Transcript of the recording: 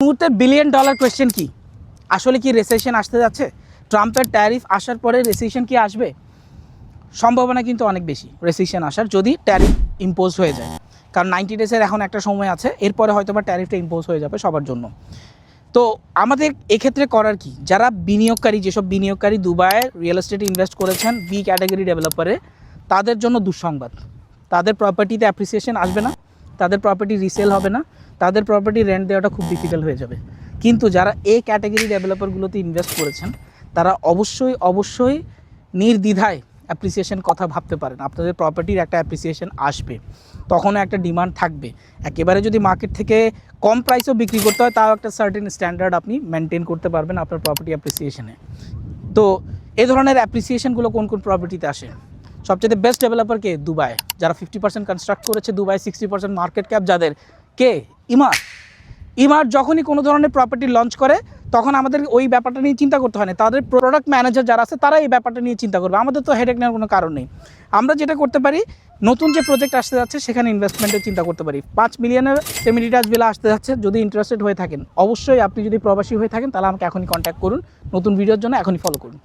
মুহূর্তে $1 billion question কি, আসলে কি রিসেশন আসতে যাচ্ছে? ট্রাম্পের ট্যারিফ আসার পরে রিসেশন কি আসবে? সম্ভাবনা কিন্তু অনেক বেশি রিসেশন আসার, যদি ট্যারিফ ইম্পোজ হয়ে যায়। কারণ 90 ডেজের এখন একটা সময় আছে, এরপরে হয়তো বা ট্যারিফটা ইম্পোজ হয়ে যাবে সবার জন্য। তো আমাদের এক্ষেত্রে করার কি, যারা বিনিয়োগকারী, যেসব বিনিয়োগকারী দুবাইয়ের রিয়েল এস্টেটে ইনভেস্ট করেছেন বি ক্যাটাগরি ডেভেলপারে, তাদের জন্য দুঃসংবাদ। তাদের প্রপার্টিতে অ্যাপ্রিসিয়েশন আসবে না, তাদের প্রপার্টি রিসেল হবে না, তাদের প্রপার্টি রেন্ট দেওয়াটা খুব ডিফিকাল্ট হয়ে যাবে। কিন্তু যারা এ ক্যাটাগরি ডেভেলপারগুলোতে ইনভেস্ট করেছেন, তারা অবশ্যই নির্দ্বিধায় অ্যাপ্রিসিয়েশন কথা ভাবতে পারেন। আপনাদের প্রপার্টির একটা অ্যাপ্রিসিয়েশন আসবে, তখনও একটা ডিমান্ড থাকবে। একেবারে যদি মার্কেট থেকে কম প্রাইসেও বিক্রি করতে হয়, তাও একটা সার্টেন স্ট্যান্ডার্ড আপনি মেনটেন করতে পারবেন আপনার প্রপার্টি অ্যাপ্রিসিয়েশনে। তো এই ধরনের অ্যাপ্রিসিয়েশনগুলো কোন কোন প্রপার্টিতে আসে? সবচেয়ে বেস্ট ডেভেলপার কে? দুবাই। যারা 50% কনস্ট্রাক্ট করেছে দুবাই, 60% মার্কেট ক্যাপ যাদের, কে? ইমার্ট যখনই কোনো ধরনের প্রপার্টি লঞ্চ করে, তখন আমাদের ওই ব্যাপারটা নিয়ে চিন্তা করতে হয় না। তাদের প্রোডাক্ট ম্যানেজার যারা আছে, তারা এই ব্যাপারটা নিয়ে চিন্তা করবে। আমাদের তো হেডেক নেওয়ার কোনো কারণ নেই। আমরা যেটা করতে পারি, নতুন যে প্রজেক্ট আসতে যাচ্ছে সেখানে ইনভেস্টমেন্টের চিন্তা করতে পারি। 5 মিলিয়নের সেমি ডিটাচ ভিলা আসতে যাচ্ছে, যদি ইন্টারেস্টেড হয়ে থাকেন, অবশ্যই আপনি যদি প্রবাসী হয়ে থাকেন, তাহলে আমাকে এখনই কন্ট্যাক্ট করুন। নতুন ভিডিওর জন্য এখনই ফলো করুন।